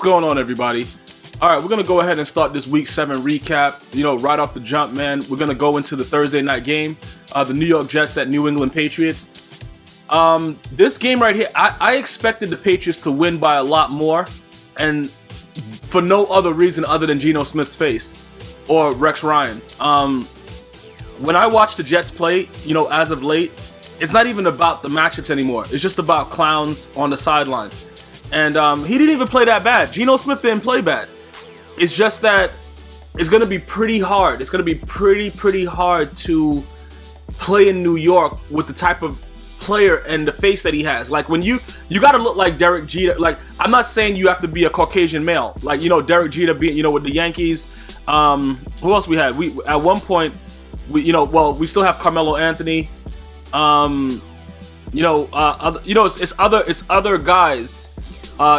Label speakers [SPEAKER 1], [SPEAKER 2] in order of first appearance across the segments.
[SPEAKER 1] going on, everybody? All right, we're going to go ahead and start this Week 7 recap. Right off the jump, man, we're going to go into the Thursday night game, the New York Jets at New England Patriots. This game right here, I expected the Patriots to win by a lot more, and for no other reason other than Geno Smith's face or Rex Ryan. When I watch the Jets play, as of late, it's not even about the matchups anymore. It's just about clowns on the sideline. And he didn't even play that bad. Geno Smith didn't play bad. It's just that it's going to be pretty hard. It's going to be pretty hard to play in New York with the type of player and the face that he has. Like, when you got to look like Derek Jeter. Like, I'm not saying you have to be a Caucasian male. Like, Derek Jeter being, with the Yankees. Who else we had? We at one point, we still have Carmelo Anthony. It's other guys.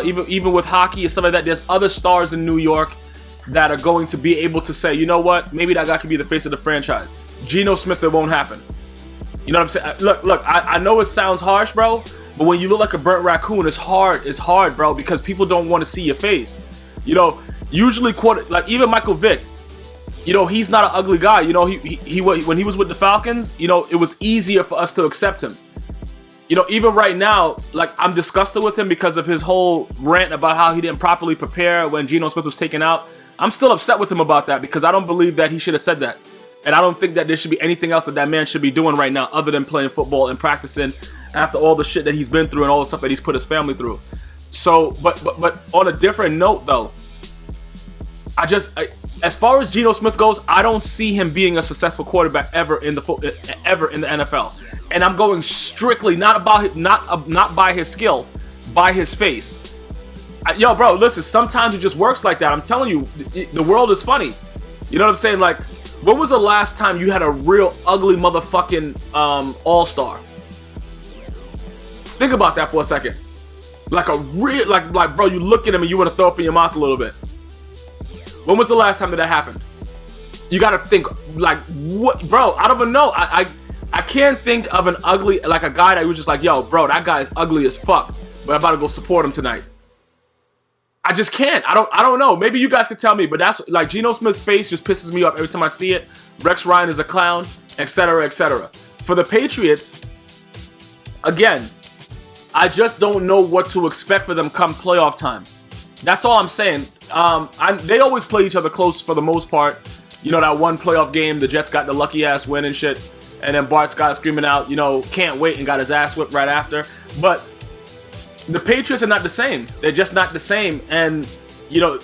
[SPEAKER 1] Even with hockey and stuff like that, there's other stars in New York that are going to be able to say, you know what, maybe that guy could be the face of the franchise. Geno Smith, it won't happen. You know what I'm saying? Look, I know it sounds harsh, bro, but when you look like a burnt raccoon, it's hard, bro, because people don't want to see your face. Usually, like even Michael Vick, he's not an ugly guy. He when he was with the Falcons, it was easier for us to accept him. Even right now, like, I'm disgusted with him because of his whole rant about how he didn't properly prepare when Geno Smith was taken out. I'm still upset with him about that because I don't believe that he should have said that. And I don't think that there should be anything else that man should be doing right now other than playing football and practicing after all the shit that he's been through and all the stuff that he's put his family through. So, but on a different note, though, as far as Geno Smith goes, I don't see him being a successful quarterback ever in the NFL. And I'm going strictly not by his skill, by his face. Yo, bro, listen, sometimes it just works like that. I'm telling you, the world is funny. You know what I'm saying? Like, when was the last time you had a real ugly motherfucking all-star? Think about that for a second. Like a real, like bro, you look at him and you want to throw up in your mouth a little bit. When was the last time that happened? You got to think, like, what, bro? I don't even know. I can't think of an ugly, like a guy that was just like, yo, bro, that guy is ugly as fuck, but I'm about to go support him tonight. I just can't. I don't know. Maybe you guys could tell me, but that's like Geno Smith's face just pisses me off every time I see it. Rex Ryan is a clown, etc., etc. For the Patriots, again, I just don't know what to expect for them come playoff time. That's all I'm saying. They always play each other close for the most part. That one playoff game, the Jets got the lucky ass win and shit. And then Bart Scott screaming out, can't wait, and got his ass whipped right after. But the Patriots are not the same. They're just not the same. And,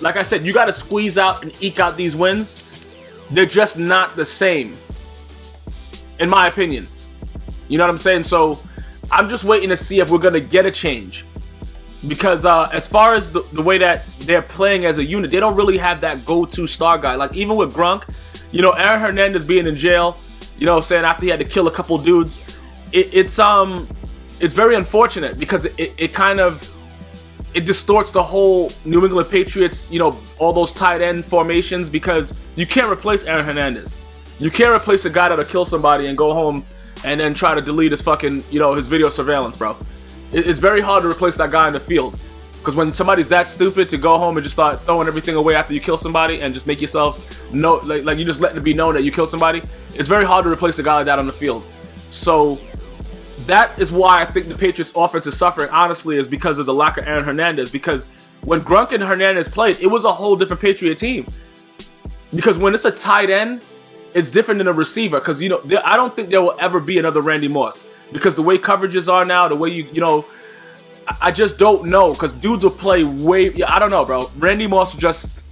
[SPEAKER 1] like I said, you got to squeeze out and eke out these wins. They're just not the same, in my opinion. You know what I'm saying? So I'm just waiting to see if we're going to get a change. Because as far as the way that they're playing as a unit, they don't really have that go-to star guy. Like, even with Gronk, Aaron Hernandez being in jail, saying after he had to kill a couple dudes, it's very unfortunate because it kind of distorts the whole New England Patriots, all those tight end formations, because you can't replace Aaron Hernandez. You can't replace a guy that'll kill somebody and go home and then try to delete his fucking, his video surveillance, bro. It's very hard to replace that guy in the field. Because when somebody's that stupid to go home and just start throwing everything away after you kill somebody and just make yourself know, like you just letting it be known that you killed somebody, it's very hard to replace a guy like that on the field. So that is why I think the Patriots offense is suffering, honestly, is because of the lack of Aaron Hernandez. Because when Gronk and Hernandez played, it was a whole different Patriot team. Because when it's a tight end, it's different than a receiver. Because, I don't think there will ever be another Randy Moss. Because the way coverages are now, the way I just don't know, because dudes will play I don't know, bro. Randy Moss just,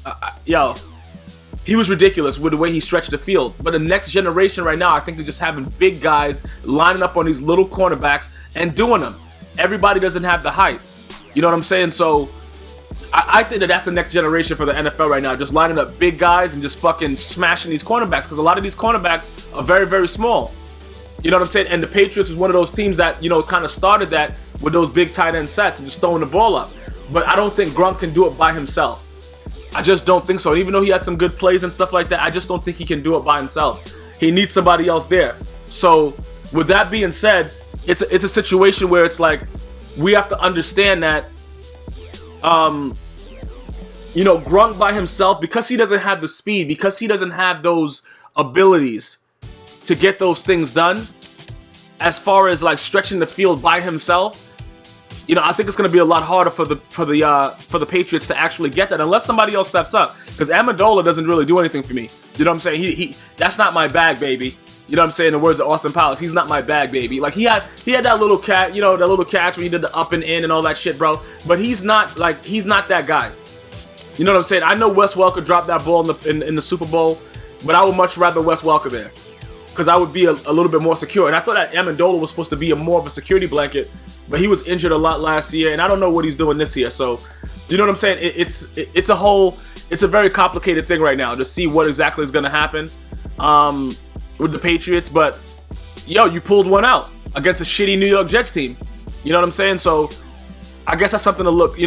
[SPEAKER 1] he was ridiculous with the way he stretched the field. But the next generation right now, I think they're just having big guys lining up on these little cornerbacks and doing them. Everybody doesn't have the height. You know what I'm saying? So I think that's the next generation for the NFL right now, just lining up big guys and just fucking smashing these cornerbacks, because a lot of these cornerbacks are very, very small. You know what I'm saying? And the Patriots is one of those teams that, kind of started that with those big tight end sets and just throwing the ball up. But I don't think Gronk can do it by himself. I just don't think so. And even though he had some good plays and stuff like that, I just don't think he can do it by himself. He needs somebody else there. So with that being said, it's a situation where it's like we have to understand that you know, Gronk by himself, because he doesn't have the speed, because he doesn't have those abilities to get those things done, as far as like stretching the field by himself, you know, I think it's going to be a lot harder for the Patriots to actually get that unless somebody else steps up. Because Amendola doesn't really do anything for me. You know what I'm saying? He that's not my bag, baby. You know what I'm saying? In the words of Austin Powers, he's not my bag, baby. Like he had that little cat, you know, that little catch when he did the up and in and all that shit, bro. But he's not that guy. You know what I'm saying? I know Wes Welker dropped that ball in the Super Bowl, but I would much rather Wes Welker there, because I would be a little bit more secure. And I thought that Amendola was supposed to be more of a security blanket, but he was injured a lot last year, and I don't know what he's doing this year. So, you know what I'm saying? It's a very complicated thing right now to see what exactly is going to happen with the Patriots. But yo, you pulled one out against a shitty New York Jets team. You know what I'm saying? So I guess that's something to look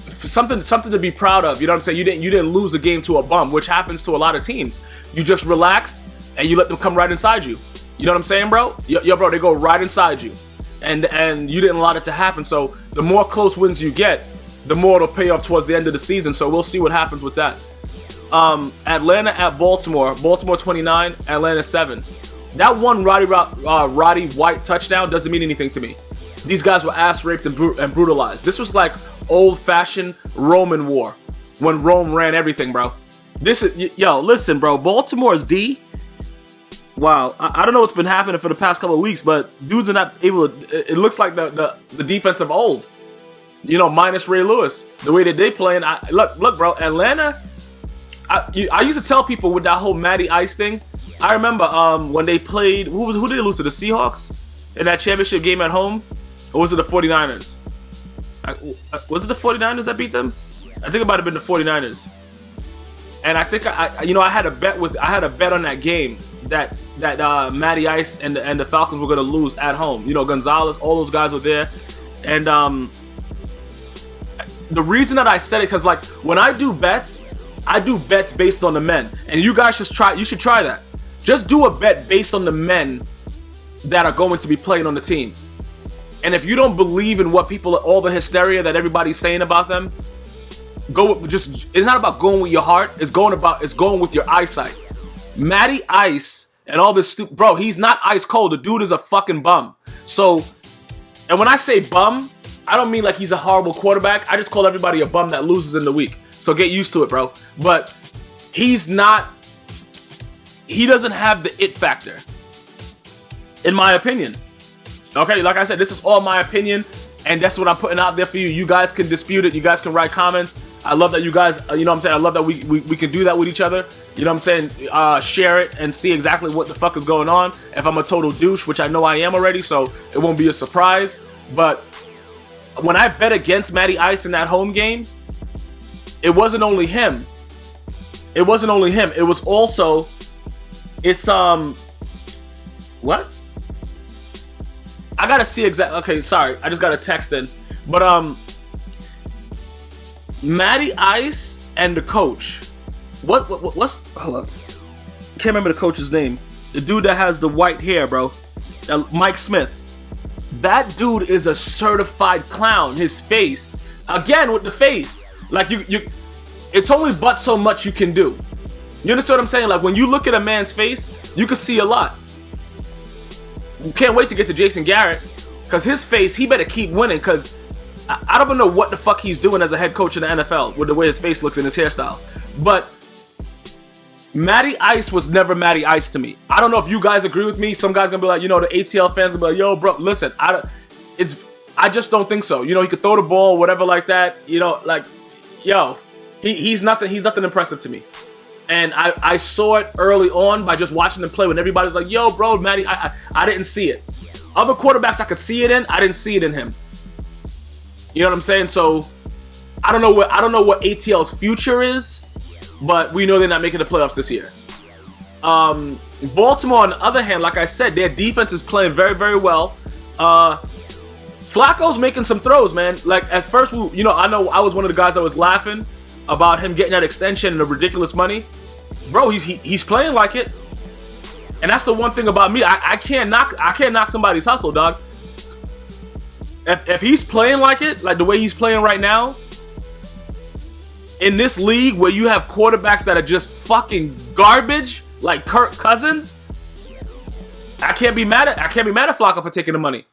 [SPEAKER 1] something to be proud of. You know what I'm saying? You didn't lose a game to a bum, which happens to a lot of teams. You just relax and you let them come right inside you. You know what I'm saying, bro? Yo, bro, they go right inside you. And you didn't allow it to happen. So the more close wins you get, the more it'll pay off towards the end of the season. So we'll see what happens with that. Atlanta at Baltimore. Baltimore 29, Atlanta 7. That one Roddy White touchdown doesn't mean anything to me. These guys were ass raped and brutalized. This was like old-fashioned Roman war, when Rome ran everything, bro. This is, yo, listen, bro. Baltimore's D. Wow, I don't know what's been happening for the past couple of weeks, but dudes are not able to. It looks like the defense of old. You know, minus Ray Lewis, the way that they playing. Look, bro. Atlanta. I used to tell people with that whole Matty Ice thing. I remember when they played. Who did they lose to? The Seahawks in that championship game at home, or was it the 49ers? Was it the 49ers that beat them? I think it might have been the 49ers. And I think I had a bet on that game that Matty Ice and the Falcons were going to lose at home. You know, Gonzalez, all those guys were there. And the reason that I said it, because like when I do bets based on the men. And you guys should try that. Just do a bet based on the men that are going to be playing on the team. And if you don't believe in what all the hysteria that everybody's saying about them, it's not about going with your heart, it's going with your eyesight. Matty Ice and all this bro, he's not ice cold. The dude is a fucking bum. So, and when I say bum, I don't mean like he's a horrible quarterback. I just call everybody a bum that loses in the week. So get used to it, bro. But he doesn't have the it factor, in my opinion. Okay, like I said, this is all my opinion, and that's what I'm putting out there for you. You guys can dispute it. You guys can write comments. I love that you guys, you know what I'm saying? I love that we can do that with each other. You know what I'm saying? Share it and see exactly what the fuck is going on. If I'm a total douche, which I know I am already, so it won't be a surprise. But when I bet against Matty Ice in that home game, it wasn't only him. It was also, what? I gotta see exactly. Okay, sorry, I just got a text in. But Matty Ice and the coach. What's? Hold up. Can't remember the coach's name. The dude that has the white hair, bro. Mike Smith. That dude is a certified clown. His face, again with the face, like you. It's only but so much you can do. You understand what I'm saying? Like when you look at a man's face, you can see a lot. Can't wait to get to Jason Garrett, because his face, he better keep winning, because I don't even know what the fuck he's doing as a head coach in the NFL with the way his face looks and his hairstyle. But Matty Ice was never Matty Ice to me. I don't know if you guys agree with me. Some guys gonna be like, you know, the ATL fans gonna be like, yo, bro, listen, I just don't think so. You know, he could throw the ball, whatever like that. You know, like, yo, he's nothing impressive to me. And I saw it early on by just watching him play when everybody's like, yo, bro, Matty, I didn't see it. Other quarterbacks I could see it in, I didn't see it in him. You know what I'm saying? So I don't know what ATL's future is, but we know they're not making the playoffs this year. Baltimore, on the other hand, like I said, their defense is playing very, very well. Flacco's making some throws, man. Like at first, I know I was one of the guys that was laughing about him getting that extension and the ridiculous money. Bro, he's playing like it. And that's the one thing about me. I can't knock somebody's hustle, dog. If he's playing like it, like the way he's playing right now, in this league where you have quarterbacks that are just fucking garbage, like Kirk Cousins, I can't be mad at Flacco for taking the money.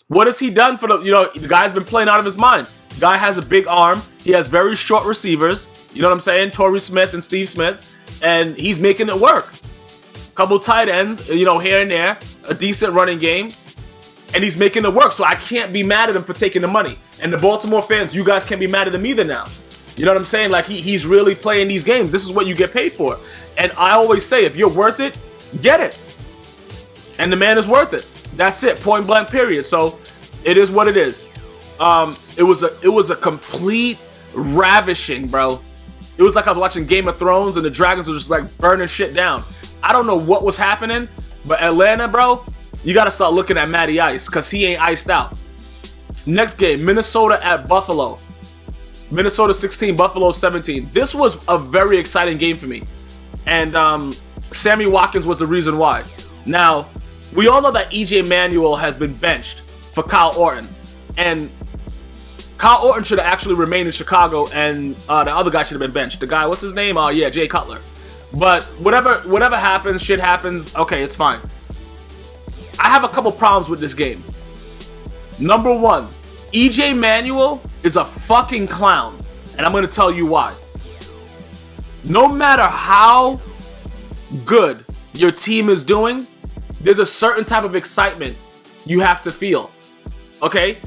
[SPEAKER 1] What has he done for the guy's been playing out of his mind. Guy has a big arm. He has very short receivers. You know what I'm saying? Torrey Smith and Steve Smith. And he's making it work. Couple tight ends, here and there. A decent running game. And he's making it work. So I can't be mad at him for taking the money. And the Baltimore fans, you guys can't be mad at him either now. You know what I'm saying? Like, he's really playing these games. This is what you get paid for. And I always say, if you're worth it, get it. And the man is worth it. That's it. Point blank, period. So it is what it is. It was a complete ravishing, bro. It was like I was watching Game of Thrones and the dragons were just like burning shit down. I don't know what was happening, but Atlanta, bro, you got to start looking at Matty Ice because he ain't iced out. Next game, Minnesota at Buffalo. Minnesota 16, Buffalo 17. This was a very exciting game for me. And Sammy Watkins was the reason why. Now, we all know that EJ Manuel has been benched for Kyle Orton. And Kyle Orton should have actually remained in Chicago, and the other guy should have been benched. The guy, what's his name? Jay Cutler. But whatever happens, shit happens. Okay, it's fine. I have a couple problems with this game. Number one, EJ Manuel is a fucking clown. And I'm going to tell you why. No matter how good your team is doing, there's a certain type of excitement you have to feel. Okay?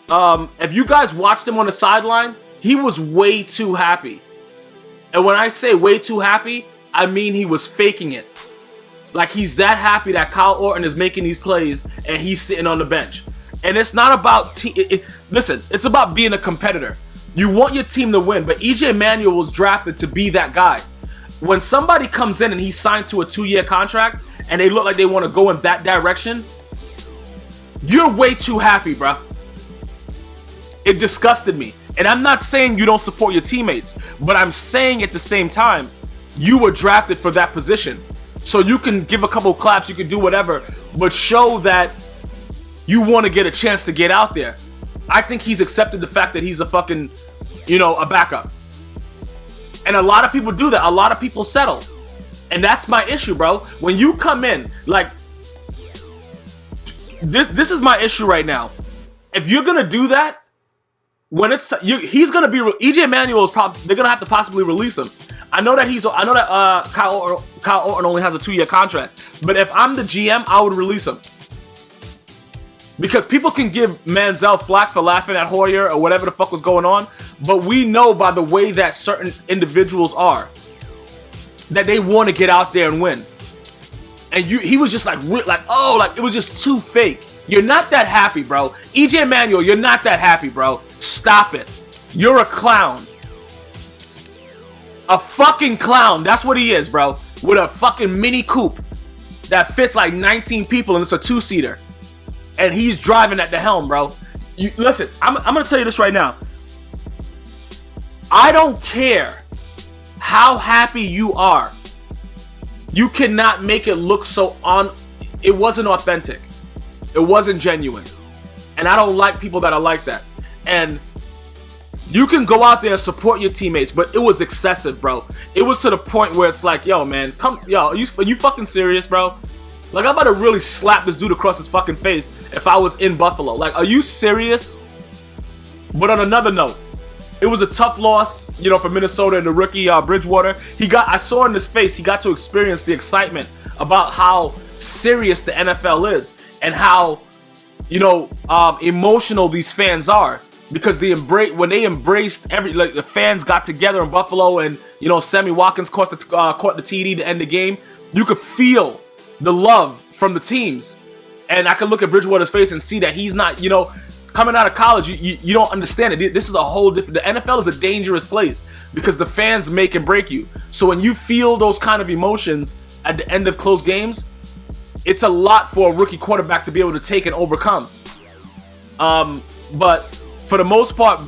[SPEAKER 1] If you guys watched him on the sideline, he was way too happy. And when I say way too happy, I mean he was faking it. Like, he's that happy that Kyle Orton is making these plays and he's sitting on the bench. And it's not about listen, it's about being a competitor. You want your team to win, but EJ Manuel was drafted to be that guy. When somebody comes in and he's signed to a 2-year contract and they look like they want to go in that direction, you're way too happy, bro. It disgusted me. And I'm not saying you don't support your teammates, but I'm saying at the same time, you were drafted for that position. So you can give a couple claps, you can do whatever, but show that you want to get a chance to get out there. I think he's accepted the fact that he's a fucking, a backup. And a lot of people do that. A lot of people settle. And that's my issue, bro. When you come in, like, this is my issue right now. If you're going to do that, when he's going to be, EJ Manuel is probably, they're going to have to possibly release him. I know that Kyle Orton only has a 2-year contract. But if I'm the GM, I would release him. Because people can give Manziel flack for laughing at Hoyer or whatever the fuck was going on. But we know by the way that certain individuals are, that they want to get out there and win. And he was just like, it was just too fake. You're not that happy, bro. EJ Manuel, you're not that happy, bro. Stop it. You're a clown. A fucking clown. That's what he is, bro. With a fucking mini coupe that fits like 19 people and it's a 2-seater. And he's driving at the helm, bro. Listen, I'm going to tell you this right now. I don't care how happy you are. You cannot make it look so it wasn't authentic. It wasn't genuine. And I don't like people that are like that. And you can go out there and support your teammates, but it was excessive, bro. It was to the point where it's like, yo, man, are you fucking serious, bro? Like, I'm about to really slap this dude across his fucking face if I was in Buffalo. Like, are you serious? But on another note, it was a tough loss, for Minnesota and the rookie Bridgewater. I saw in his face, he got to experience the excitement about how serious the NFL is and how, emotional these fans are. Because when they embraced the fans got together in Buffalo and, Sammy Watkins caught the TD to end the game. You could feel the love from the teams. And I could look at Bridgewater's face and see that he's not, coming out of college, you don't understand it. This is a whole different, the NFL is a dangerous place because the fans make and break you. So when you feel those kind of emotions at the end of close games, it's a lot for a rookie quarterback to be able to take and overcome. But for the most part,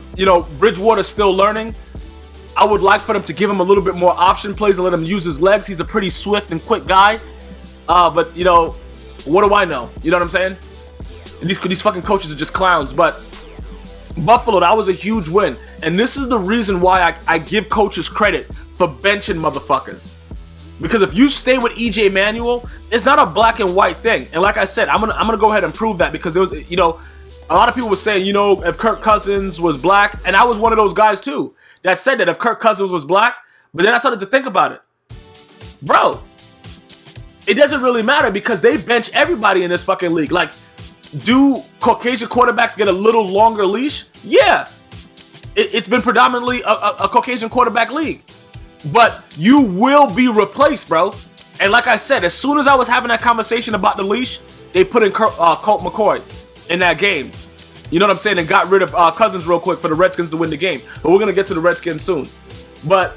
[SPEAKER 1] Bridgewater's still learning. I would like for them to give him a little bit more option plays and let him use his legs. He's a pretty swift and quick guy. But, what do I know? You know what I'm saying? And these fucking coaches are just clowns. But Buffalo, that was a huge win. And this is the reason why I give coaches credit for benching motherfuckers. Because if you stay with EJ Manuel, it's not a black and white thing. And like I said, I'm gonna go ahead and prove that, because there was, a lot of people were saying, if Kirk Cousins was black, and I was one of those guys too that said that if Kirk Cousins was black, but then I started to think about it. Bro, it doesn't really matter, because they bench everybody in this fucking league. Like, do Caucasian quarterbacks get a little longer leash? Yeah. It's been predominantly a Caucasian quarterback league. But you will be replaced, bro. And like I said, as soon as I was having that conversation about the leash, they put in Colt McCoy in that game. You know what I'm saying? And got rid of Cousins real quick for the Redskins to win the game. But we're going to get to the Redskins soon. But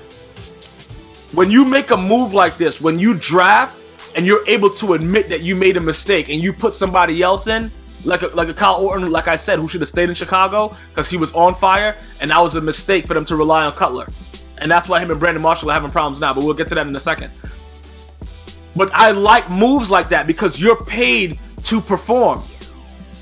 [SPEAKER 1] when you make a move like this, when you draft and you're able to admit that you made a mistake and you put somebody else in, like a Kyle Orton, like I said, who should have stayed in Chicago because he was on fire, and that was a mistake for them to rely on Cutler. And that's why him and Brandon Marshall are having problems now, but we'll get to that in a second. But I like moves like that because you're paid to perform.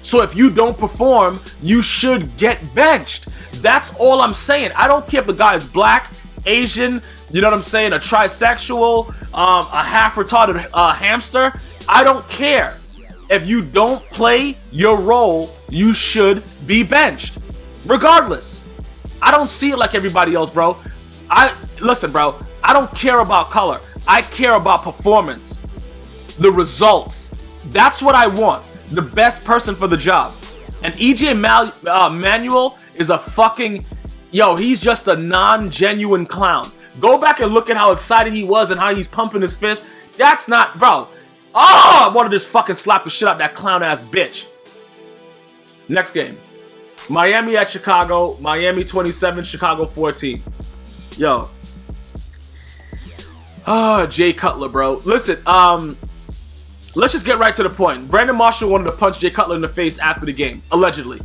[SPEAKER 1] So if you don't perform, you should get benched. That's all I'm saying. I don't care if the guy is black, Asian, you know what I'm saying, a trisexual, a half-retarded hamster. I don't care. If you don't play your role, you should be benched. Regardless. I don't see it like everybody else, bro. Listen, bro, I don't care about color. I care about performance. The results. That's what I want. The best person for the job. And EJ Manuel is a fucking... he's just a non-genuine clown. Go back and look at how excited he was and how he's pumping his fist. That's not... Bro. Oh, I wanted to just fucking slap the shit out of that clown-ass bitch. Next game. Miami at Chicago. Miami 27, Chicago 14. Jay Cutler, bro. Listen, let's just get right to the point. Brandon Marshall wanted to punch Jay Cutler in the face after the game, allegedly.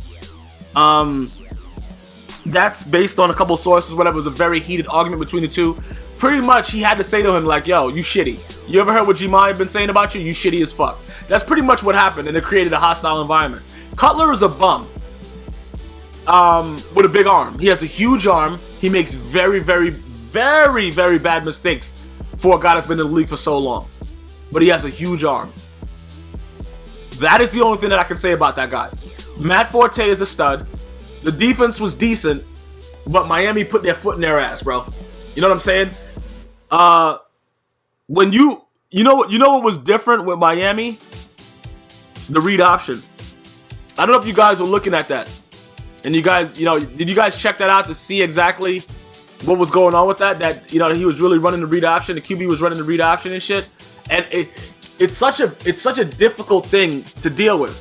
[SPEAKER 1] That's based on a couple sources, whatever. It was a very heated argument between the two. Pretty much, he had to say to him, like, yo, you shitty. You ever heard what Gmias been saying about you? You shitty as fuck. That's pretty much what happened, and it created a hostile environment. Cutler is a bum. With a big arm. He has a huge arm. He makes very, very, very, very bad mistakes for a guy that's been in the league for so long. But he has a huge arm. That is the only thing that I can say about that guy. Matt Forte is a stud. The defense was decent, but Miami put their foot in their ass, bro. You know what I'm saying? When you know what was different with Miami? The read option. I don't know if you guys were looking at that. And you guys, did you guys check that out to see exactly what was going on with that? That, he was really running the read option. The QB was running the read option and shit. And it's such a difficult thing to deal with.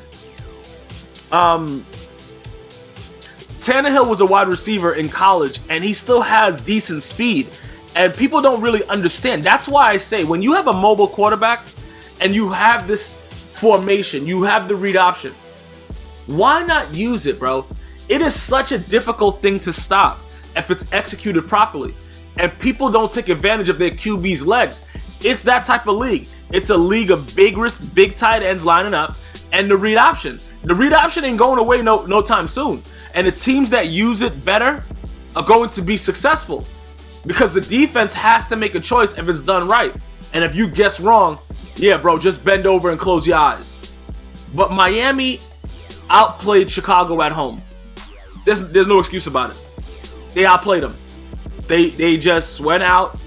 [SPEAKER 1] Tannehill was a wide receiver in college, and he still has decent speed. And people don't really understand. That's why I say, when you have a mobile quarterback and you have this formation, you have the read option, why not use it, bro? It is such a difficult thing to stop if it's executed properly. And people don't take advantage of their QB's legs. It's that type of league. It's a league of big risk, big tight ends lining up, and the read option. The read option ain't going away no time soon. And the teams that use it better are going to be successful. Because the defense has to make a choice if it's done right. And if you guess wrong, yeah, bro, just bend over and close your eyes. But Miami outplayed Chicago at home. There's no excuse about it. They outplayed them. They just went out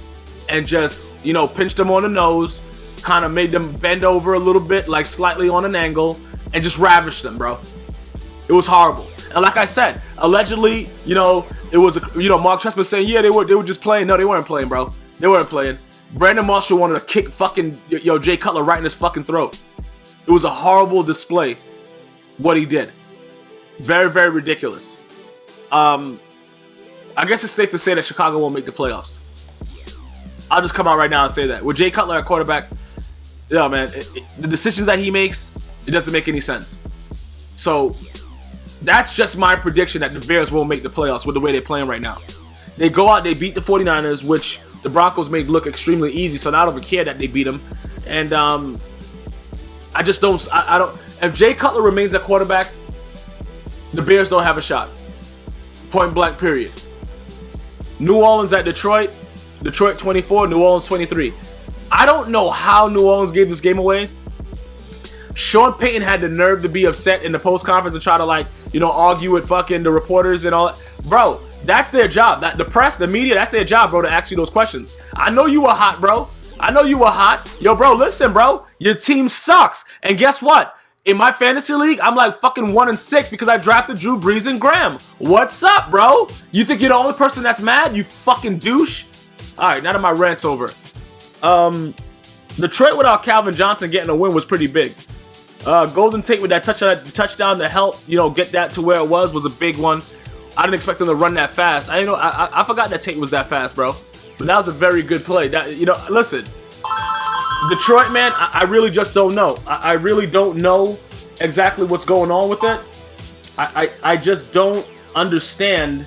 [SPEAKER 1] and just, pinched them on the nose, kind of made them bend over a little bit, like slightly on an angle, and just ravished them, bro. It was horrible. And like I said, allegedly, it was, Mark Trestman saying, yeah, they were just playing. No, they weren't playing, bro. They weren't playing. Brandon Marshall wanted to kick fucking, Jay Cutler right in his fucking throat. It was a horrible display, what he did. Very, very ridiculous. I guess it's safe to say that Chicago won't make the playoffs. I'll just come out right now and say that. With Jay Cutler at quarterback, man, the decisions that he makes, it doesn't make any sense. So, that's just my prediction that the Bears won't make the playoffs with the way they're playing right now. They go out, they beat the 49ers, which the Broncos made look extremely easy, so I don't even care that they beat them. And I just don't, if Jay Cutler remains at quarterback, the Bears don't have a shot. Point blank period. New Orleans at Detroit. Detroit 24, New Orleans 23. I don't know how New Orleans gave this game away. Sean Payton had the nerve to be upset in the post-conference and try to, like, you know, argue with fucking the reporters and all that. Bro, that's their job. The press, the media, that's their job, bro, to ask you those questions. I know you were hot, bro. I know you were hot. Yo, bro, listen, bro. Your team sucks. And guess what? In my fantasy league, I'm like fucking 1-6 because I drafted Drew Brees and Graham. What's up, bro? You think you're the only person that's mad? You fucking douche. All right, now that my rant's over. Detroit without Calvin Johnson getting a win was pretty big. Golden Tate with that touchdown to help, you know, get that to where it was a big one. I didn't expect him to run that fast. I forgot that Tate was that fast, bro. But that was a very good play. That, you know, listen, Detroit, man, I really just don't know. I really don't know exactly what's going on with it. I just don't understand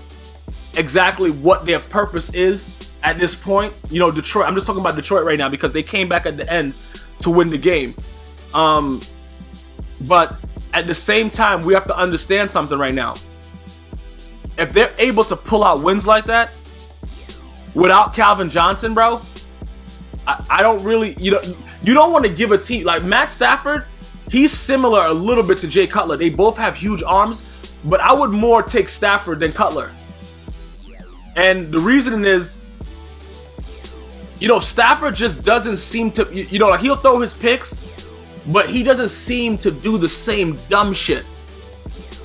[SPEAKER 1] exactly what their purpose is at this point. You know, Detroit, I'm just talking about Detroit right now because they came back at the end to win the game. But at the same time, we have to understand something right now. If they're able to pull out wins like that without Calvin Johnson, bro, I don't really, you don't want to give a team like Matt Stafford. He's similar a little bit to Jay Cutler. They both have huge arms, but I would more take Stafford than Cutler. And the reason is, you know, Stafford just doesn't seem to, you know, like he'll throw his picks, but he doesn't seem to do the same dumb shit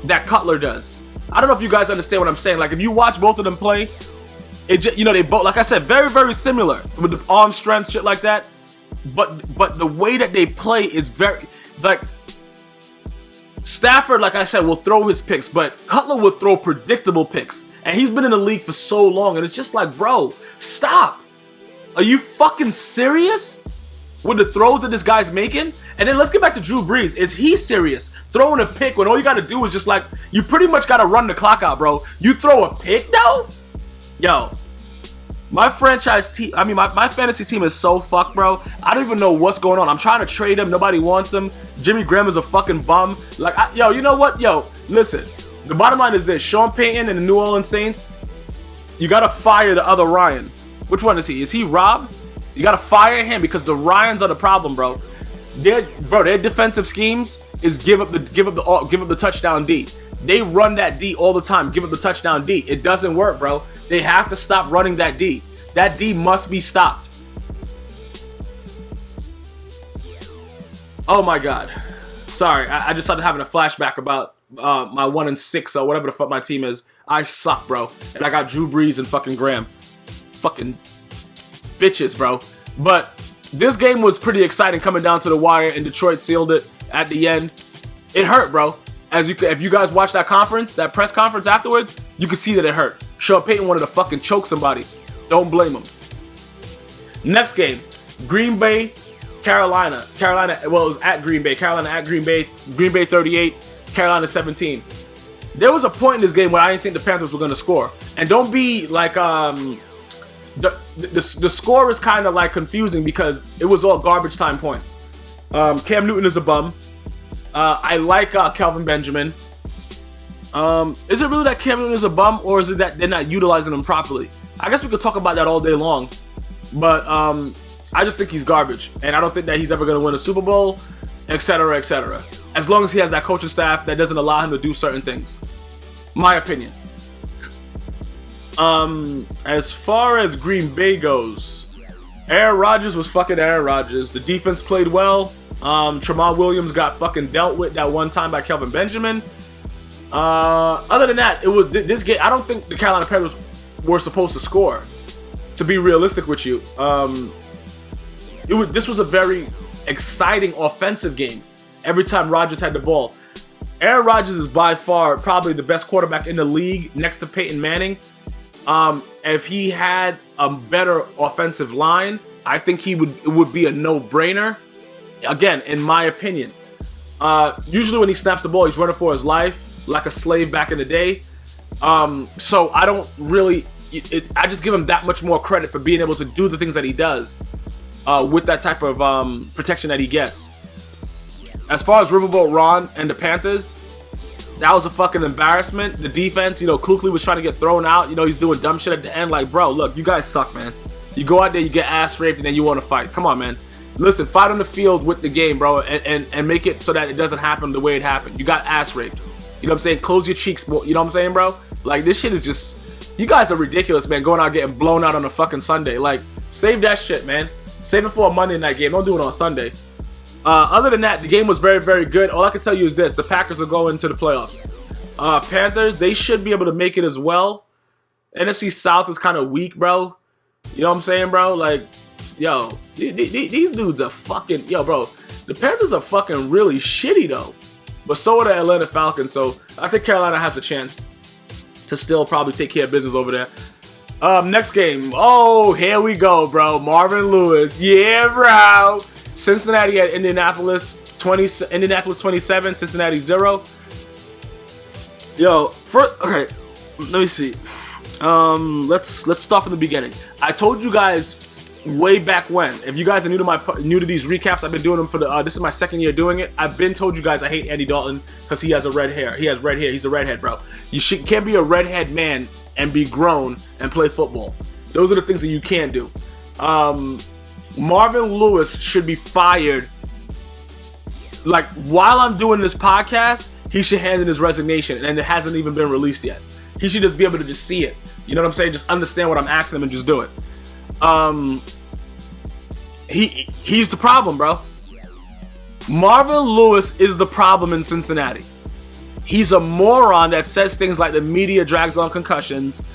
[SPEAKER 1] that Cutler does. I don't know if you guys understand what I'm saying. Like, if you watch both of them play, it just, you know, they both, like I said, very, very similar with the arm strength, shit like that. But the way that they play is very, like, Stafford, like I said, will throw his picks, but Cutler will throw predictable picks. And he's been in the league for so long, and it's just like, bro, stop. Are you fucking serious with the throws that this guy's making? And then let's get back to Drew Brees. Is he serious? Throwing a pick when all you got to do is just like, you pretty much got to run the clock out, bro. You throw a pick, though? Yo, my franchise team, I mean, my fantasy team is so fucked, bro. I don't even know what's going on. I'm trying to trade him. Nobody wants him. Jimmy Graham is a fucking bum. Like, yo, you know what? Yo, listen. The bottom line is this. Sean Payton and the New Orleans Saints, you got to fire the other Ryan. Which one is he? Is he Rob? You got to fire him because the Ryans are the problem, bro. Their defensive schemes is give up the touchdown D. They run that D all the time. Give up the touchdown D. It doesn't work, bro. They have to stop running that D. That D must be stopped. Oh my God. Sorry, I just started having a flashback about my 1-6 or whatever the fuck my team is. I suck, bro. And I got Drew Brees and fucking Graham. Fucking bitches, bro. But this game was pretty exciting coming down to the wire, and Detroit sealed it at the end. It hurt, bro. If you guys watched that press conference afterwards, you could see that it hurt. Sean Payton wanted to fucking choke somebody. Don't blame him. Next game, Green Bay, Carolina. Well, it was at Green Bay. Carolina at Green Bay. Green Bay 38, Carolina 17. There was a point in this game where I didn't think the Panthers were going to score. And don't be like, the score is kind of like confusing because it was all garbage time points. Cam Newton is a bum. I like Kelvin Benjamin. Is it really that Cam Newton is a bum, or is it that they're not utilizing him properly? I guess we could talk about that all day long. But I just think he's garbage. And I don't think that he's ever going to win a Super Bowl, etc., etc. As long as he has that coaching staff that doesn't allow him to do certain things. My opinion. As far as Green Bay goes, Aaron Rodgers was fucking Aaron Rodgers. The defense played well. Tramon Williams got fucking dealt with that one time by Kelvin Benjamin. Other than that, it was this game. I don't think the Carolina Panthers were supposed to score. To be realistic with you, this was a very exciting offensive game. Every time Rodgers had the ball, Aaron Rodgers is by far probably the best quarterback in the league, next to Peyton Manning. If he had a better offensive line, I think it would be a no-brainer. Again, in my opinion. Usually when he snaps the ball, he's running for his life, like a slave back in the day. So I don't really, I just give him that much more credit for being able to do the things that he does with that type of protection that he gets. As far as Riverboat Ron and the Panthers, That was a fucking embarrassment. The defense, Kuechly was trying to get thrown out. He's doing dumb shit at the end. Like, bro, look, you guys suck, man. You go out there, you get ass raped, and then you want to fight. Come on, man. Listen, fight on the field with the game, bro, and make it so that it doesn't happen the way it happened. You got ass raped. You know what I'm saying? Close your cheeks, you know what I'm saying, bro? Like, this shit is just... You guys are ridiculous, man, going out getting blown out on a fucking Sunday. Like, save that shit, man. Save it for a Monday night game. Don't do it on Sunday. Other than that, the game was very, very good. All I can tell you is this. The Packers are going to the playoffs. Panthers, they should be able to make it as well. NFC South is kind of weak, bro. You know what I'm saying, bro? Like, yo, these dudes are fucking... Yo, bro, the Panthers are fucking really shitty, though. But so are the Atlanta Falcons, so I think Carolina has a chance to still probably take care of business over there. Next game. Oh, here we go, bro. Marvin Lewis. Yeah, bro. Cincinnati at Indianapolis. 27, Cincinnati 0. Yo, okay, let me see. Let's start from the beginning. I told you guys way back when. If you guys are new to these recaps, I've been doing them for this is my second year doing it. I've been told you guys I hate Andy Dalton because he has red hair. He has red hair. He's a redhead, bro. You can't be a redhead man and be grown and play football. Those are the things that you can't do. Marvin Lewis should be fired. Like, while I'm doing this podcast, he should hand in his resignation, and it hasn't even been released yet. He should just be able to just see it. You know what I'm saying? Just understand what I'm asking him and just do it. He's the problem, bro. Marvin Lewis is the problem in Cincinnati. He's a moron that says things like the media drags on concussions,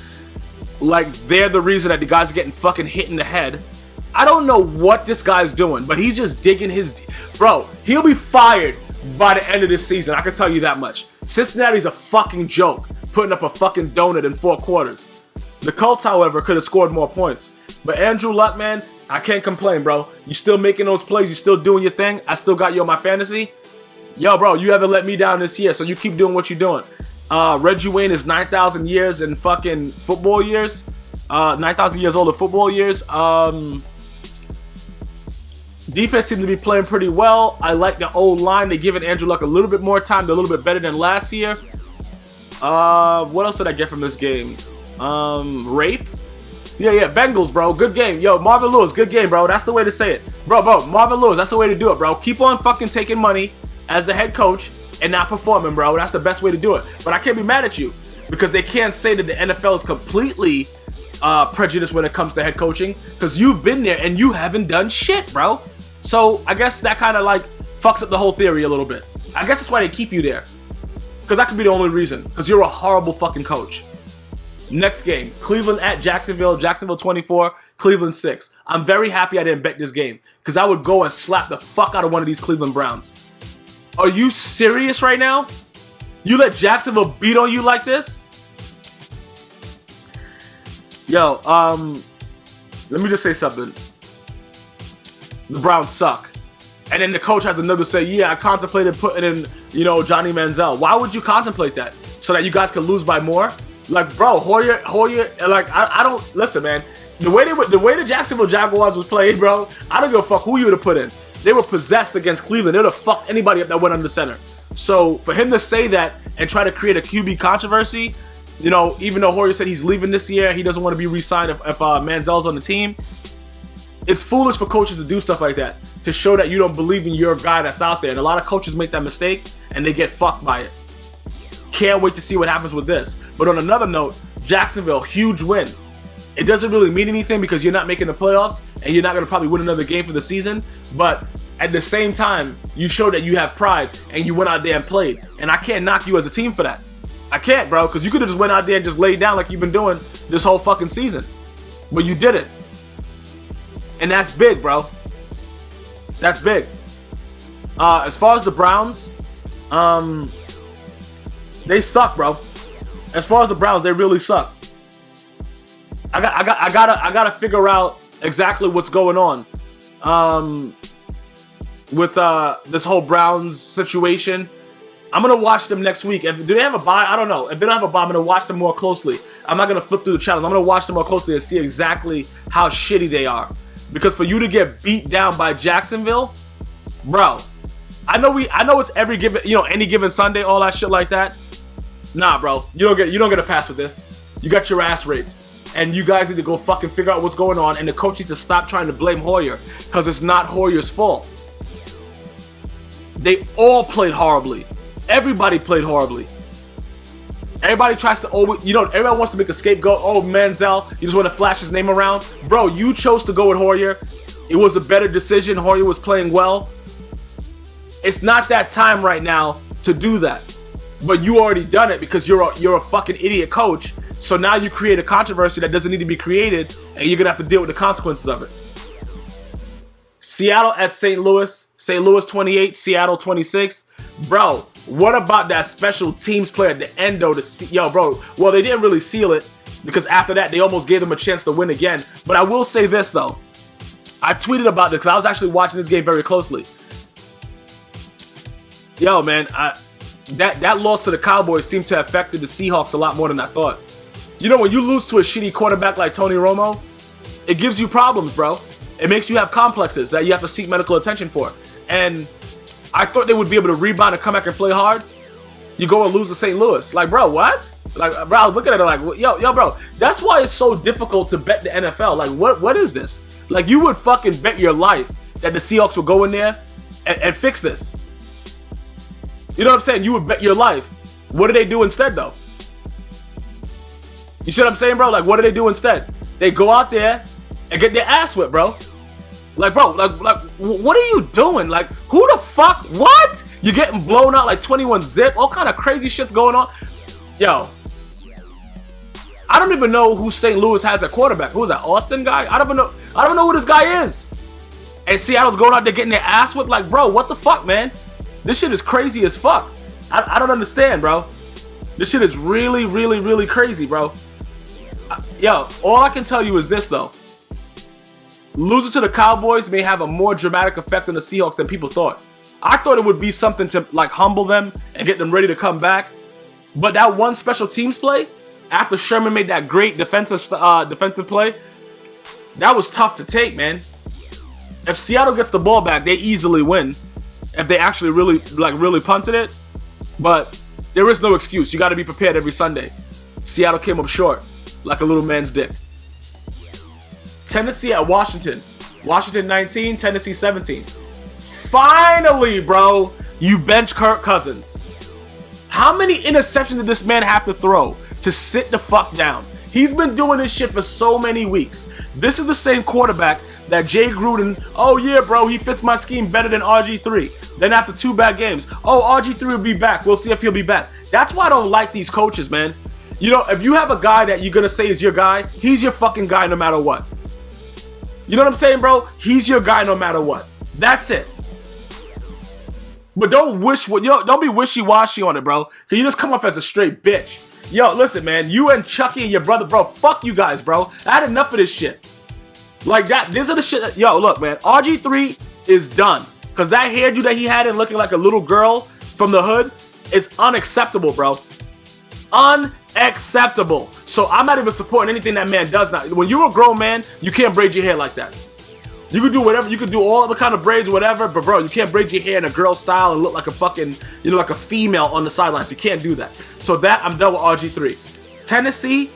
[SPEAKER 1] like they're the reason that the guys are getting fucking hit in the head. I don't know what this guy's doing, but he's just digging his... Bro, he'll be fired by the end of this season. I can tell you that much. Cincinnati's a fucking joke, putting up a fucking donut in 4 quarters. The Colts, however, could have scored more points. But Andrew Luck, man, I can't complain, bro. You still making those plays. You still doing your thing. I still got you on my fantasy. Yo, bro, you haven't let me down this year, so you keep doing what you're doing. Reggie Wayne is 9,000 years in fucking football years. 9,000 years old in football years. Defense seemed to be playing pretty well. I like the old line. They're giving Andrew Luck a little bit more time. They're a little bit better than last year. What else did I get from this game? Rape? Yeah, Bengals, bro. Good game. Yo, Marvin Lewis, good game, bro. That's the way to say it. Bro, Marvin Lewis, that's the way to do it, bro. Keep on fucking taking money as the head coach and not performing, bro. That's the best way to do it. But I can't be mad at you because they can't say that the NFL is completely prejudiced when it comes to head coaching because you've been there and you haven't done shit, bro. So I guess that kind of like fucks up the whole theory a little bit. I guess that's why they keep you there. Because that could be the only reason. Because you're a horrible fucking coach. Next game. Cleveland at Jacksonville. Jacksonville 24. Cleveland 6. I'm very happy I didn't bet this game. Because I would go and slap the fuck out of one of these Cleveland Browns. Are you serious right now? You let Jacksonville beat on you like this? Yo, let me just say something. The Browns suck. And then the coach has another say, yeah, I contemplated putting in, Johnny Manziel. Why would you contemplate that? So that you guys could lose by more? Like, bro, Hoyer, like, I don't, listen, man. The way the Jacksonville Jaguars was played, bro, I don't give a fuck who you would have put in. They were possessed against Cleveland. They would have fucked anybody up that went under center. So for him to say that and try to create a QB controversy, even though Hoyer said he's leaving this year, he doesn't want to be re-signed if Manziel's on the team. It's foolish for coaches to do stuff like that, to show that you don't believe in your guy that's out there. And a lot of coaches make that mistake, and they get fucked by it. Can't wait to see what happens with this. But on another note, Jacksonville, huge win. It doesn't really mean anything because you're not making the playoffs, and you're not going to probably win another game for the season. But at the same time, you show that you have pride, and you went out there and played. And I can't knock you as a team for that. I can't, bro, because you could have just went out there and just laid down like you've been doing this whole fucking season. But you didn't. And that's big, bro. That's big. As far as the Browns, they suck, bro. As far as the Browns, they really suck. I gotta figure out exactly what's going on with this whole Browns situation. I'm gonna watch them next week. Do they have a bye? I don't know. If they don't have a bye, I'm gonna watch them more closely. I'm not gonna flip through the channels. I'm gonna watch them more closely and see exactly how shitty they are. Because for you to get beat down by Jacksonville, bro, I know it's every given, any given Sunday, all that shit like that. Nah, bro. You don't get a pass with this. You got your ass raped. And you guys need to go fucking figure out what's going on, and the coach needs to stop trying to blame Hoyer, because it's not Hoyer's fault. They all played horribly. Everybody played horribly. Everybody tries to always, everybody wants to make a scapegoat. Oh, Manziel, you just want to flash his name around. Bro, you chose to go with Hoyer. It was a better decision. Hoyer was playing well. It's not that time right now to do that. But you already done it because you're a fucking idiot coach. So now you create a controversy that doesn't need to be created, and you're gonna have to deal with the consequences of it. Seattle at St. Louis. St. Louis 28, Seattle 26. Bro, what about that special teams play at the end though? Bro, well, they didn't really seal it because after that they almost gave them a chance to win again. But I will say this though. I tweeted about this because I was actually watching this game very closely. Yo, man, that loss to the Cowboys seemed to have affected the Seahawks a lot more than I thought. When you lose to a shitty quarterback like Tony Romo, it gives you problems, bro. It makes you have complexes that you have to seek medical attention for. And I thought they would be able to rebound and come back and play hard. You go and lose to St. Louis. Like, bro, what? Like, bro, I was looking at it like, yo, bro. That's why it's so difficult to bet the NFL. Like, what is this? Like, you would fucking bet your life that the Seahawks would go in there and fix this. You know what I'm saying? You would bet your life. What do they do instead, though? You see what I'm saying, bro? Like, what do they do instead? They go out there and get their ass whipped, bro. Like, bro, like, what are you doing? Like, who the fuck? What? You're getting blown out like 21-zip? All kind of crazy shit's going on. Yo. I don't even know who St. Louis has at quarterback. Who is that, Austin guy? I don't even know who this guy is. And Seattle's going out there getting their ass whipped. Like, bro, what the fuck, man? This shit is crazy as fuck. I don't understand, bro. This shit is really, really, really crazy, bro. Yo, all I can tell you is this, though. Losing to the Cowboys may have a more dramatic effect on the Seahawks than people thought. I thought it would be something to, like, humble them and get them ready to come back. But that one special teams play, after Sherman made that great defensive play, that was tough to take, man. If Seattle gets the ball back, they easily win. If they actually really punted it. But there is no excuse. You got to be prepared every Sunday. Seattle came up short like a little man's dick. Tennessee at Washington. Washington 19, Tennessee 17. Finally, bro, you bench Kirk Cousins. How many interceptions did this man have to throw to sit the fuck down? He's been doing this shit for so many weeks. This is the same quarterback that Jay Gruden, oh yeah, bro, he fits my scheme better than RG3. Then after 2 bad games, oh, RG3 will be back. We'll see if he'll be back. That's why I don't like these coaches, man. If you have a guy that you're going to say is your guy, he's your fucking guy no matter what. You know what I'm saying, bro? He's your guy no matter what. That's it. But don't be wishy-washy on it, bro. Cause you just come off as a straight bitch. Yo, listen, man. You and Chucky and your brother, bro. Fuck you guys, bro. I had enough of this shit. Like that. These are the shit. Yo, look, man. RG3 is done. Cause that hairdo that he had in looking like a little girl from the hood is unacceptable, bro. Unacceptable. So I'm not even supporting anything that man does now. When you're a grown man, you can't braid your hair like that. You can do whatever. You can do all the kind of braids, whatever. But bro, you can't braid your hair in a girl style and look like a fucking, like a female on the sidelines. You can't do that. So that I'm done with RG3. Tennessee,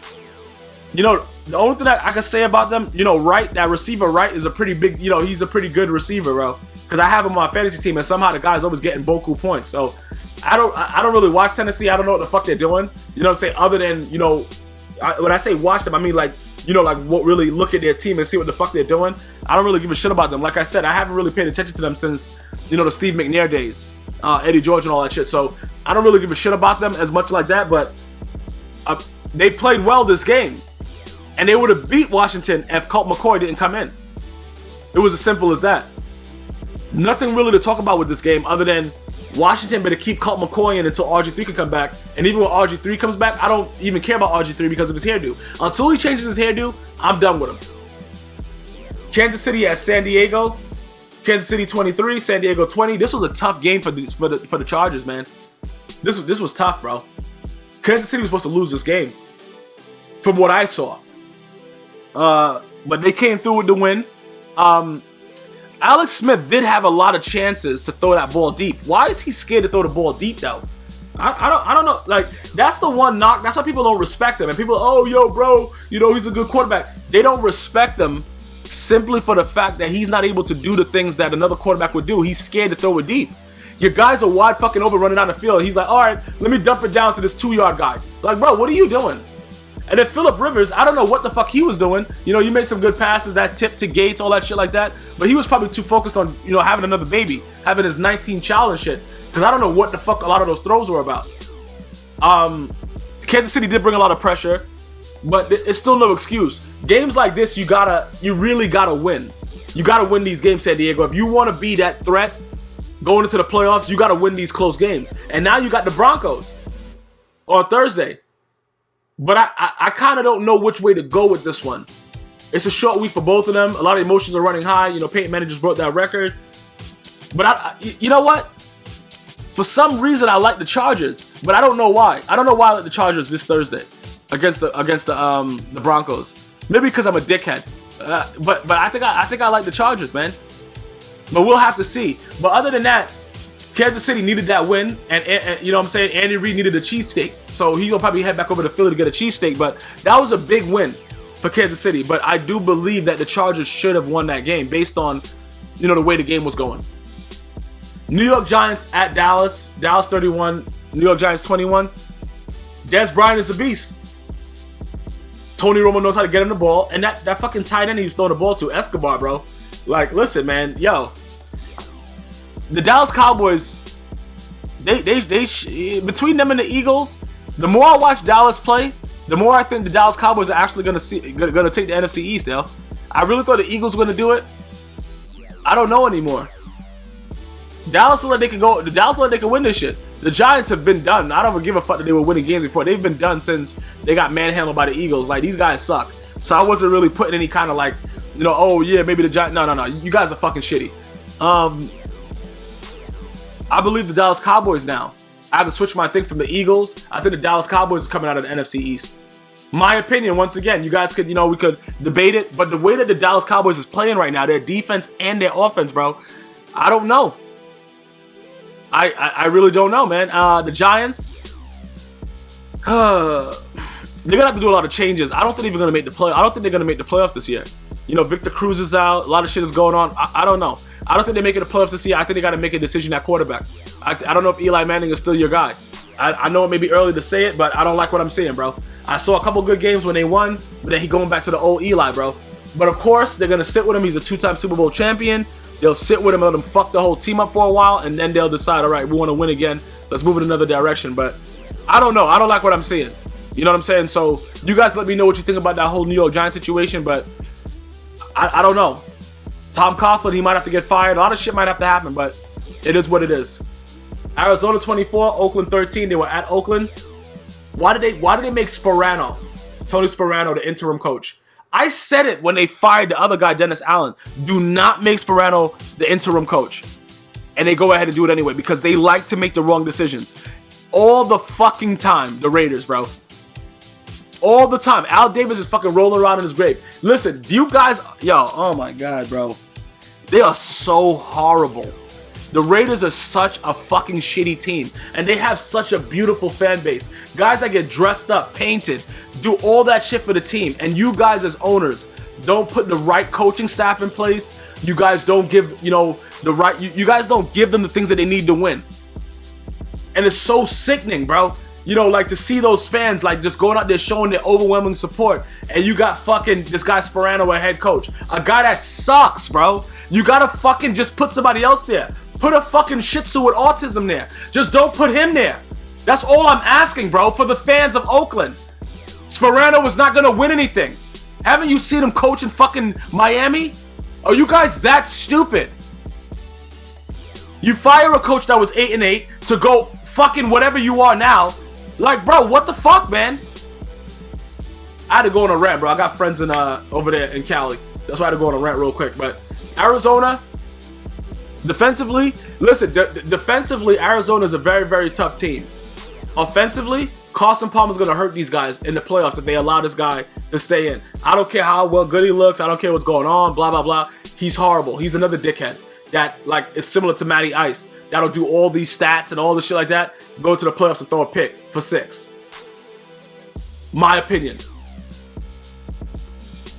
[SPEAKER 1] the only thing that I can say about them, Wright, that receiver Wright is a pretty big, he's a pretty good receiver, bro. Because I have him on my fantasy team, and somehow the guy's always getting Boku points. So I don't really watch Tennessee. I don't know what the fuck they're doing. You know what I'm saying? Other than, when I say watch them, I mean like what really look at their team and see what the fuck they're doing. I don't really give a shit about them. Like I said, I haven't really paid attention to them since, the Steve McNair days, Eddie George and all that shit. So I don't really give a shit about them as much like that, but they played well this game. And they would have beat Washington if Colt McCoy didn't come in. It was as simple as that. Nothing really to talk about with this game other than Washington better keep Colt McCoy in until RG3 can come back. And even when RG3 comes back, I don't even care about RG3 because of his hairdo. Until he changes his hairdo, I'm done with him. Kansas City at San Diego. Kansas City 23, San Diego 20. This was a tough game for the Chargers, man. This was tough, bro. Kansas City was supposed to lose this game, from what I saw. But they came through with the win. Alex Smith did have a lot of chances to throw that ball deep. Why is he scared to throw the ball deep, though? I don't know. Like, that's the one knock. That's why people don't respect him. And people, oh, yo, bro, you know, he's a good quarterback. They don't respect him simply for the fact that he's not able to do the things that another quarterback would do. He's scared to throw it deep. Your guy's a wide fucking open running down the field. He's like, all right, let me dump it down to this 2-yard guy. Like, bro, what are you doing? And then Phillip Rivers, I don't know what the fuck he was doing. You know, you made some good passes, that tip to Gates, all that shit like that. But he was probably too focused on, you know, having another baby, having his 19 child and shit. Because I don't know what the fuck a lot of those throws were about. Kansas City did bring a lot of pressure, but it's still no excuse. Games like this, you really gotta win. You gotta win these games, San Diego. If you want to be that threat going into the playoffs, you gotta win these close games. And now you got the Broncos on Thursday. But I kind of don't know which way to go with this one. It's a short week for both of them. A lot of emotions are running high. You know, Peyton Manning just broke that record. But you know what? For some reason, I like the Chargers, but I don't know why. I don't know why I like the Chargers this Thursday against the Broncos. Maybe because I'm a dickhead. But I think I like the Chargers, man. But we'll have to see. But other than that, Kansas City needed that win, and you know what I'm saying? Andy Reid needed a cheesesteak. So he'll probably head back over to Philly to get a cheesesteak, but that was a big win for Kansas City. But I do believe that the Chargers should have won that game based on, you know, the way the game was going. New York Giants at Dallas. Dallas 31, New York Giants 21. Des Bryant is a beast. Tony Romo knows how to get him the ball, and that fucking tight end he was throwing the ball to, Escobar, bro. Like, listen, man, yo. The Dallas Cowboys, they between them and the Eagles, the more I watch Dallas play, the more I think the Dallas Cowboys are actually gonna take the NFC East, yo. I really thought the Eagles were gonna do it. I don't know anymore. Dallas look like they can win this shit. The Giants have been done. I don't give a fuck that they were winning games before. They've been done since they got manhandled by the Eagles. Like, these guys suck. So I wasn't really putting any kind of like, you know, oh yeah, maybe the Giants. No. You guys are fucking shitty. I believe the Dallas Cowboys now. I have to switch my thing from the Eagles. I think the Dallas Cowboys is coming out of the NFC East. My opinion, once again, you guys could, you know, we could debate it, but the way that the Dallas Cowboys is playing right now, their defense and their offense, bro, I don't know. I really don't know, man. The Giants, they're gonna have to do a lot of changes. I don't think they're gonna make the play. I don't think they're gonna make the playoffs this year. You know, Victor Cruz is out. A lot of shit is going on. I don't know. I don't think they're making the playoffs this year. I think they got to make a decision at quarterback. I don't know if Eli Manning is still your guy. I know it may be early to say it, but I don't like what I'm seeing, bro. I saw a couple good games when they won, but then he going back to the old Eli, bro. But of course, they're going to sit with him. He's a 2-time Super Bowl champion. They'll sit with him and let him fuck the whole team up for a while, and then they'll decide, all right, we want to win again. Let's move in another direction. But I don't know. I don't like what I'm seeing. You know what I'm saying? So you guys let me know what you think about that whole New York Giants situation, but I don't know. Tom Coughlin, he might have to get fired. A lot of shit might have to happen, but it is what it is. Arizona 24, Oakland 13. They were at Oakland. Why did they make Tony Sparano, the interim coach? I said it when they fired the other guy, Dennis Allen. Do not make Sparano the interim coach. And they go ahead and do it anyway because they like to make the wrong decisions. All the fucking time, the Raiders, bro. All the time. Al Davis is fucking rolling around in his grave. Listen, do you guys... Yo, oh my God, bro. They are so horrible. The Raiders are such a fucking shitty team. And they have such a beautiful fan base. Guys that get dressed up, painted, do all that shit for the team. And you guys as owners don't put the right coaching staff in place. You guys don't give, you know, the right... You guys don't give them the things that they need to win. And it's so sickening, bro. You know, like to see those fans like just going out there showing their overwhelming support, and you got fucking this guy Sparano, a head coach, a guy that sucks, bro. You gotta fucking just put somebody else there. Put a fucking Shih Tzu with autism there. Just don't put him there. That's all I'm asking, bro, for the fans of Oakland. Sparano was not gonna win anything. Haven't you seen him coach in fucking Miami? Are you guys that stupid? You fire a coach that was 8-8 to go fucking whatever you are now. Like, bro, what the fuck, man? I had to go on a rant, bro. I got friends in over there in Cali. That's why I had to go on a rant real quick. But Arizona, defensively, listen, defensively, Arizona is a very, very tough team. Offensively, Carson Palmer's going to hurt these guys in the playoffs if they allow this guy to stay in. I don't care how well good he looks. I don't care what's going on, blah, blah, blah. He's horrible. He's another dickhead. that like is similar to Matty Ice, that'll do all these stats and all this shit like that, go to the playoffs and throw a pick for 6. My opinion.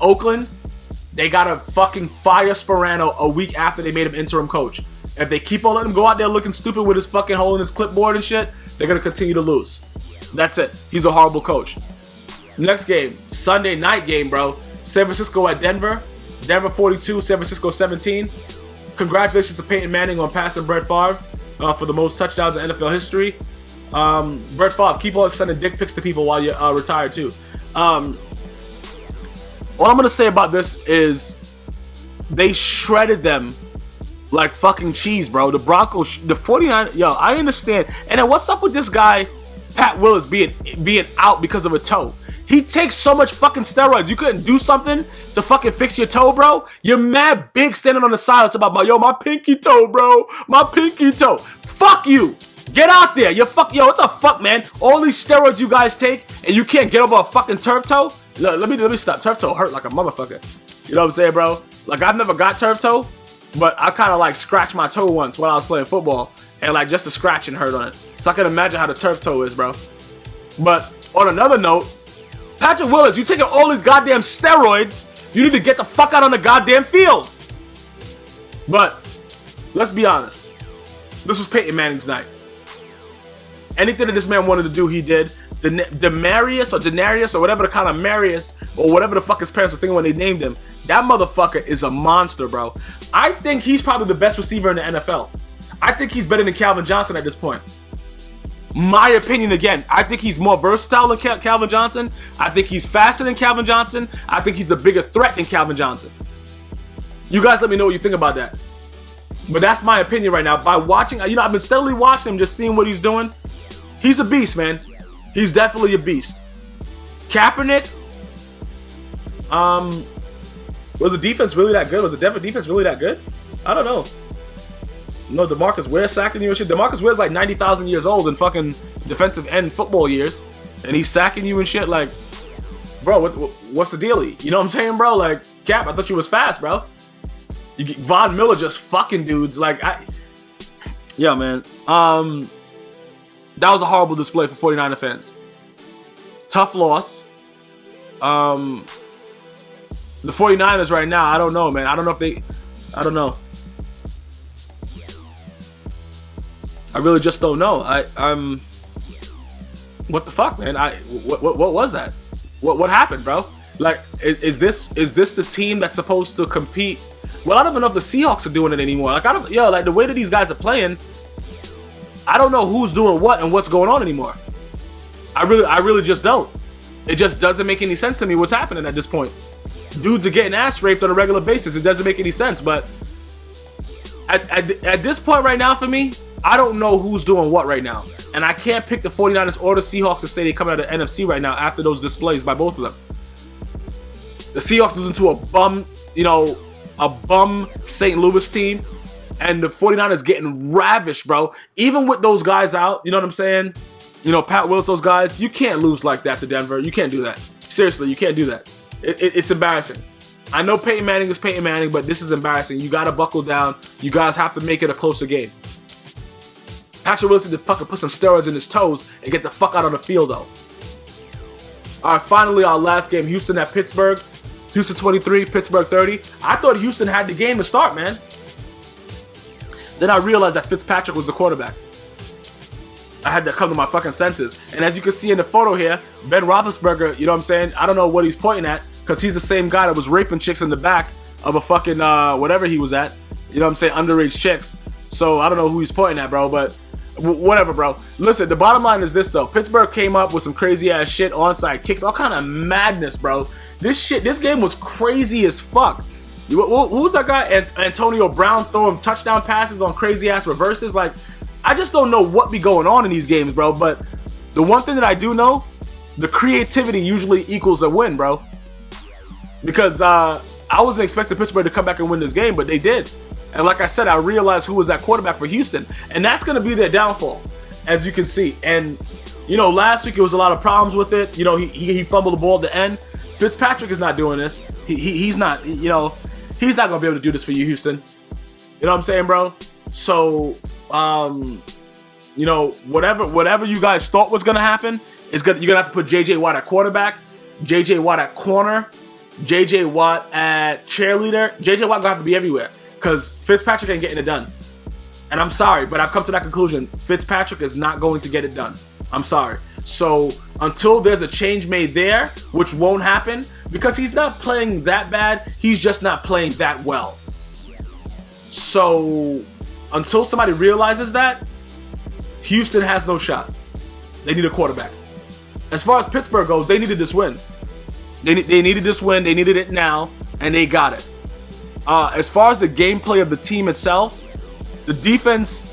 [SPEAKER 1] Oakland, they gotta fucking fire Sperano a week after they made him interim coach. If they keep on letting him go out there looking stupid with his fucking hole in his clipboard and shit, they're gonna continue to lose. That's it. He's a horrible coach. Next game, Sunday night game, bro. San Francisco at Denver. Denver 42, San Francisco 17. Congratulations to Peyton Manning on passing Brett Favre for the most touchdowns in NFL history. Brett Favre, keep on sending dick pics to people while you're retired too. All I'm gonna say about this is they shredded them like fucking cheese, bro. The Broncos, the 49, yo, I understand. And then what's up with this guy, Pat Willis, being out because of a toe? He takes so much fucking steroids. You couldn't do something to fucking fix your toe, bro? You're mad big standing on the side. It's about my pinky toe, bro. My pinky toe. Fuck you. Get out there. Yo, what the fuck, man? All these steroids you guys take and you can't get over a fucking turf toe? Look, let me stop. Turf toe hurt like a motherfucker. You know what I'm saying, bro? Like, I've never got turf toe, but I kind of like scratched my toe once while I was playing football, and like just a scratching hurt on it. So I can imagine how the turf toe is, bro. But on another note, Patrick Willis, you taking all these goddamn steroids, you need to get the fuck out on the goddamn field. But let's be honest. This was Peyton Manning's night. Anything that this man wanted to do, he did. Denarius or whatever the kind of Marius or whatever the fuck his parents were thinking when they named him, that motherfucker is a monster, bro. I think he's probably the best receiver in the NFL. I think he's better than Calvin Johnson at this point. My opinion again, I think he's more versatile than Calvin Johnson. I think he's faster than Calvin Johnson. I think he's a bigger threat than Calvin Johnson. You guys let me know what you think about that. But that's my opinion right now. By watching, I've been steadily watching him, just seeing what he's doing. He's a beast, man. He's definitely a beast. Kaepernick, was the defense really that good? Was the Denver defense really that good? I don't know. No, DeMarcus Ware sacking you and shit. DeMarcus Ware's like 90,000 years old in fucking defensive end football years, and he's sacking you and shit. Like, bro, what's the dealie? You know what I'm saying, bro? Like, Cap, I thought you was fast, bro. You get Von Miller just fucking dudes. Like, yeah, man. That was a horrible display for 49er fans. Tough loss. The 49ers right now, I don't know, man. I don't know. I really just don't know. What the fuck, man? What was that? What happened, bro? Like, is this the team that's supposed to compete? Well, I don't even know if the Seahawks are doing it anymore. Like, like the way that these guys are playing, I don't know who's doing what and what's going on anymore. I really just don't. It just doesn't make any sense to me what's happening at this point. Dudes are getting ass raped on a regular basis. It doesn't make any sense. But at this point right now for me, I don't know who's doing what right now. And I can't pick the 49ers or the Seahawks to say they come out of the NFC right now after those displays by both of them. The Seahawks losing to a bum St. Louis team. And the 49ers getting ravished, bro. Even with those guys out, you know what I'm saying? Pat Willis, those guys, you can't lose like that to Denver. You can't do that. Seriously, you can't do that. It's embarrassing. I know Peyton Manning is Peyton Manning, but this is embarrassing. You got to buckle down. You guys have to make it a closer game. Patrick Willis needs to fucking put some steroids in his toes and get the fuck out on the field, though. All right, finally, our last game, Houston at Pittsburgh. Houston 23, Pittsburgh 30. I thought Houston had the game to start, man. Then I realized that Fitzpatrick was the quarterback. I had to come to my fucking senses. And as you can see in the photo here, Ben Roethlisberger, you know what I'm saying? I don't know what he's pointing at, because he's the same guy that was raping chicks in the back of a fucking, whatever he was at. You know what I'm saying? Underage chicks. So I don't know who he's pointing at, bro, but whatever, bro. Listen, the bottom line is this, though. Pittsburgh came up with some crazy-ass shit, onside kicks, all kind of madness, bro. This game was crazy as fuck. Who was that guy? Antonio Brown throwing touchdown passes on crazy-ass reverses? Like, I just don't know what be going on in these games, bro. But the one thing that I do know, the creativity usually equals a win, bro. Because I wasn't expecting Pittsburgh to come back and win this game, but they did. And like I said, I realized who was that quarterback for Houston. And that's going to be their downfall, as you can see. And, last week it was a lot of problems with it. He fumbled the ball at the end. Fitzpatrick is not doing this. He's not, he's not going to be able to do this for you, Houston. You know what I'm saying, bro? So, you know, whatever you guys thought was gonna happen is you're gonna have to put J.J. Watt at quarterback, J.J. Watt at corner, J.J. Watt at cheerleader. J.J. Watt gonna have to be everywhere because Fitzpatrick ain't getting it done. And I'm sorry, but I've come to that conclusion. Fitzpatrick is not going to get it done. I'm sorry. So until there's a change made there, which won't happen, because he's not playing that bad, he's just not playing that well. So until somebody realizes that, Houston has no shot. They need a quarterback. As far as Pittsburgh goes, they needed this win. They needed this win. They needed it now, and they got it. As far as the gameplay of the team itself, the defense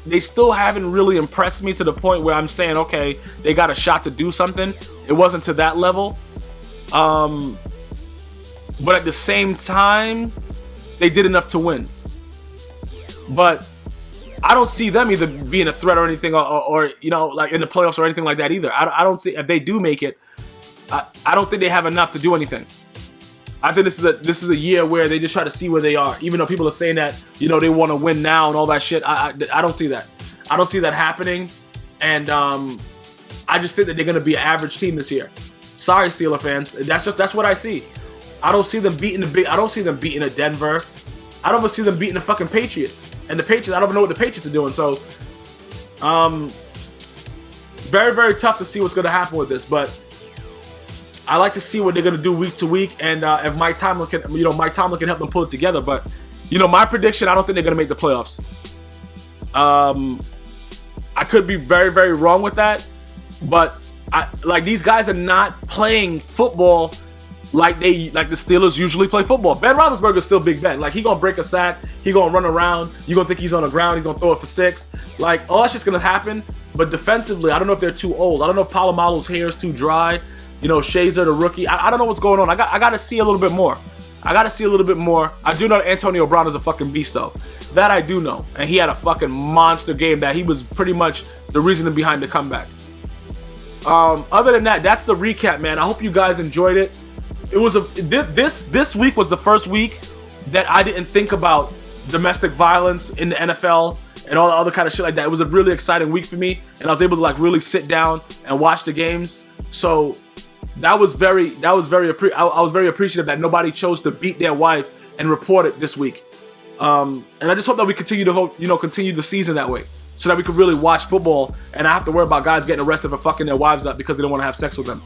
[SPEAKER 1] they still haven't really impressed me to the point where I'm saying, okay, they got a shot to do something. It wasn't to that level. But at the same time, they did enough to win. But I don't see them either being a threat or anything, or you know, like in the playoffs or anything like that either. I don't see, if they do make it, I don't think they have enough to do anything. I think this is a year where they just try to see where they are. Even though people are saying that, you know, they want to win now and all that shit, I don't see that. I don't see that happening. And I just think that they're gonna be an average team this year. Sorry, Steeler fans. That's what I see. I don't see them beating I don't see them beating a Denver. I don't even see them beating the fucking Patriots. And the Patriots, I don't even know what the Patriots are doing. So, very, very tough to see what's gonna happen with this, but I like to see what they're gonna do week to week, and if Mike Tomlin can help them pull it together. But you know, my prediction, I don't think they're gonna make the playoffs. I could be very, very wrong with that, but these guys are not playing football like the Steelers usually play football. Ben Roethlisberger is still Big Ben. Like, he gonna break a sack, he gonna run around, you gonna think he's on the ground, he's gonna throw it for 6. Like, all that shit's gonna happen. But defensively, I don't know if they're too old. I don't know if Polamalu's hair is too dry. You know, Shazer, the rookie. I don't know what's going on. I got to see a little bit more. I do know that Antonio Brown is a fucking beast, though. That I do know. And he had a fucking monster game that he was pretty much the reason behind the comeback. Other than that, that's the recap, man. I hope you guys enjoyed it. It was this week was the first week that I didn't think about domestic violence in the NFL and all the other kind of shit like that. It was a really exciting week for me, and I was able to like really sit down and watch the games. So I was very appreciative that nobody chose to beat their wife and report it this week. And I just hope that we continue the season that way, so that we could really watch football and not have to worry about guys getting arrested for fucking their wives up because they don't want to have sex with them.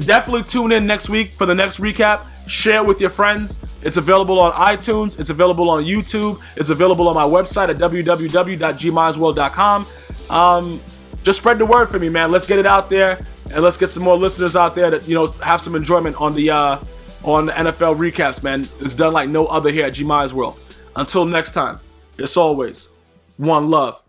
[SPEAKER 1] Definitely tune in next week for the next recap. Share with your friends. It's available on iTunes. It's available on YouTube. It's available on my website at www.GmiasWorld.com. Just spread the word for me, man. Let's get it out there, and let's get some more listeners out there that, you know, have some enjoyment on the NFL recaps, man. It's done like no other here at GmiasWorld. Until next time, as always, one love.